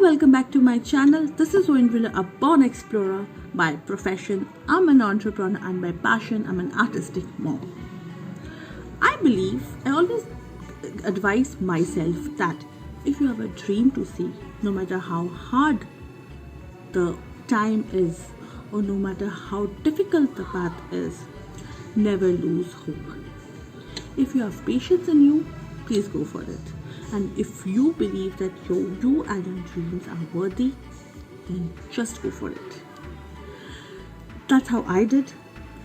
welcome back to my channel. This is Roindrila, a born explorer. By profession, I'm an entrepreneur, and by passion, I'm an artistic mom. I always advise myself that if you have a dream to see, no matter how hard the time is or no matter how difficult the path is, never lose hope. If you have patience in you, please go for it. And if you believe that you and your dreams are worthy, then just go for it. That's how I did.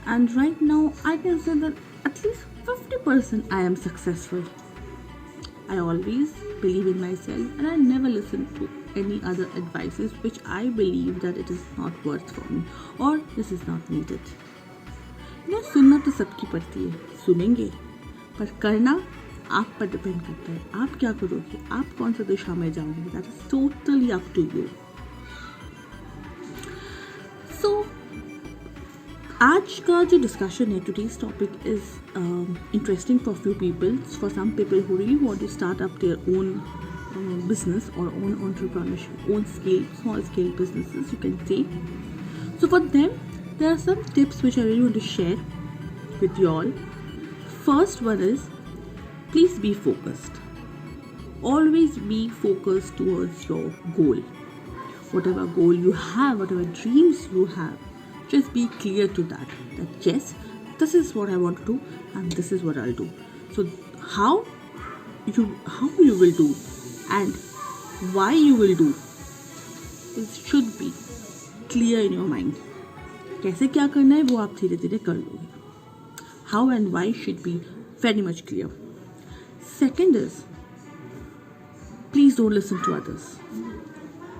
And right now, I can say that at least 50% I am successful. I always believe in myself and I never listen to any other advices which I believe that it is not worth for me or this is not needed. सुनना तो सबकी पड़ती है, सुनेंगे, पर करना आप पर डिपेंड करता है. आप क्या करोगे, आप कौन सा दिशा में जाओगे, that is totally up to you. So आज का जो डिस्कशन है, today's topic is interesting for few people. For some people who really want to start up their own business or own entrepreneurship, own small scale businesses, you can say. So for them, there are some tips which I really want to share with you all. First one is, please be focused. Always be focused towards your goal. Whatever goal you have, whatever dreams you have, just be clear to that yes, this is what I want to do and this is what I'll do. So how you will do and why you will do, it should be clear in your mind. कैसे क्या करना है वो आप धीरे धीरे कर लोगे. How and why should be very much clear. Second is, please don't listen to others.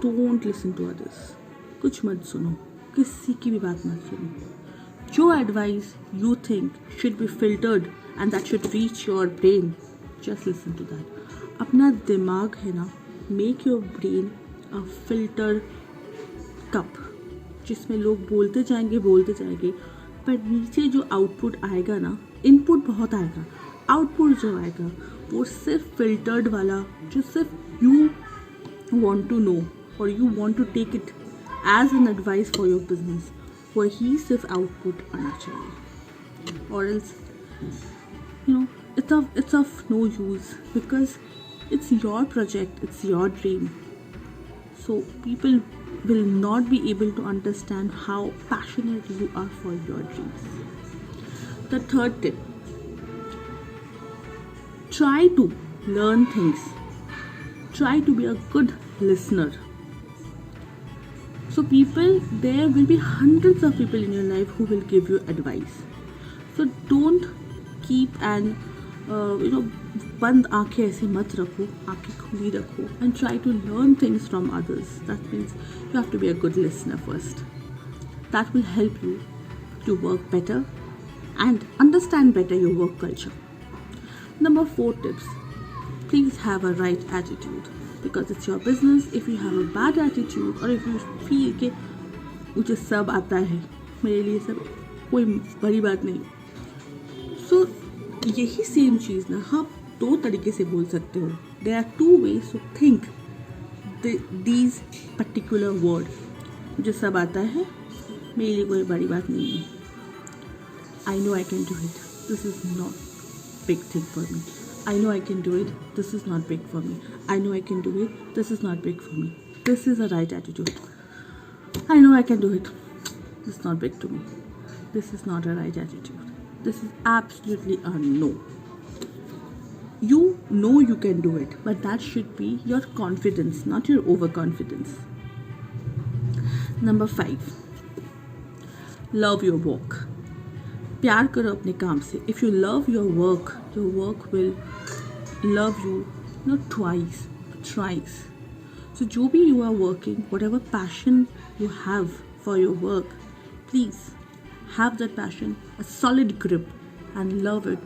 Don't listen to others. कुछ मत सुनो, किसी की भी बात मत सुनो. जो advice you think should be filtered and that should reach your brain, just listen to that. अपना दिमाग है ना, make your brain a filter cup जिसमें लोग बोलते जाएंगे पर नीचे जो आउटपुट आएगा ना, इनपुट बहुत आएगा, आउटपुट जो आएगा वो सिर्फ फिल्टर्ड वाला, जो सिर्फ यू वांट टू नो और you want to take it as an advice for your business, वही सिर्फ आउटपुट आना चाहिए. और else it's of no use because it's your project, it's your dream. So people will not be able to understand how passionate you are for your dreams. The third tip, try to learn things. Try to be a good listener. So there will be hundreds of people in your life who will give you advice. So don't keep बंद आंखें ऐसे मत रखो, आंखें खुली रखो and try to learn things from others. That means you have to be a good listener first. That will help you to work better and understand better your work culture. Number 4 tips, please have a right attitude because it's your business. If you have a bad attitude or if you feel कि मुझे सब आता है, मेरे लिए सब कोई बड़ी बात नहीं, so यही सेम चीज़ ना आप 2 तरीके से बोल सकते हो. There are 2 ways to think these particular word. मुझे सब आता है, मेरे लिए कोई बड़ी बात नहीं है. I know I can do it. This is not big thing for me. I know I can do it. This is not big for me. I know I can do it. This is not big for me. This is a right attitude. I know I can do it. This is not big to me. This is not a right attitude. This is absolutely a no. You know you can do it, but that should be your confidence, not your overconfidence. Number 5, love your work. प्यार करो अपने काम से. If you love your work will love you not twice, but thrice. So जो भी you are working, whatever passion you have for your work, please have that passion, a solid grip and love it,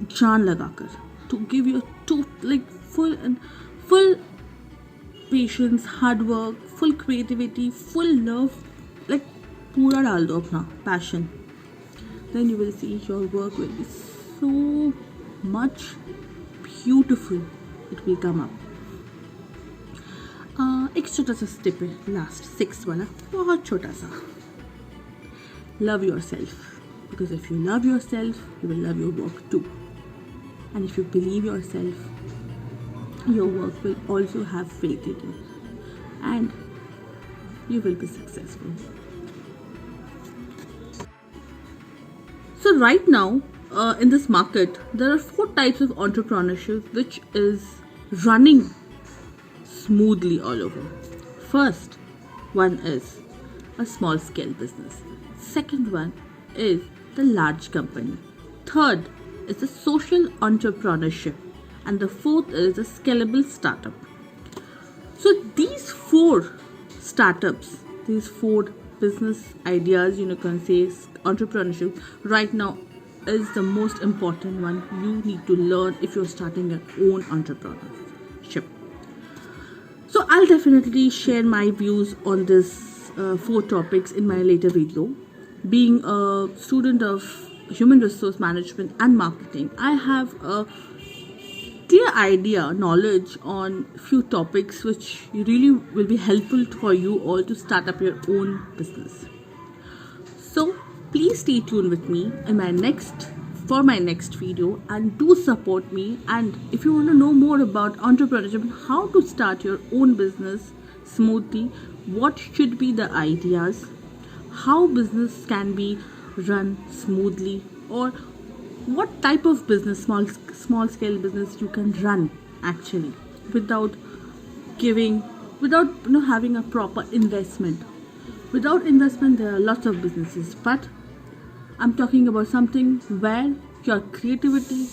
जान लगाकर, to give your full patience, hard work, full creativity, full love, like पूरा डाल दो अपना passion. Then you will see your work will be so much beautiful. It will come up. एक छोटा सा step है, लास्ट 6 वाला, बहुत छोटा सा. Love yourself, because if you love yourself, you will love your work too. And if you believe yourself, your work will also have faith in you, and you will be successful. So right now, in this market, there are 4 types of entrepreneurship which is running smoothly all over. First one is a small scale business. Second one is the large company. Third is the social entrepreneurship. And the fourth is the scalable startup. So these 4 startups, these 4 business ideas, you can say entrepreneurship right now is the most important one you need to learn if you're starting your own entrepreneurship. So I'll definitely share my views on this 4 topics in my later video. Being a student of human resource management and marketing, I have a clear idea, knowledge on few topics which really will be helpful for you all to start up your own business. So please stay tuned with me in my next video, and do support me. And if you want to know more about entrepreneurship, how to start your own business smoothly, what should be the ideas, how business can be run smoothly, or what type of business, small scale business you can run actually without having a proper investment. Without investment, there are lots of businesses, but I'm talking about something where your creativity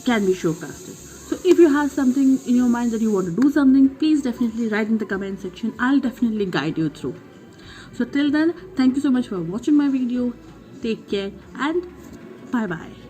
can be showcased. So if you have something in your mind that you want to do something, please definitely write in the comment section. I'll definitely guide you through. So till then, thank you so much for watching my video. Take care and bye bye.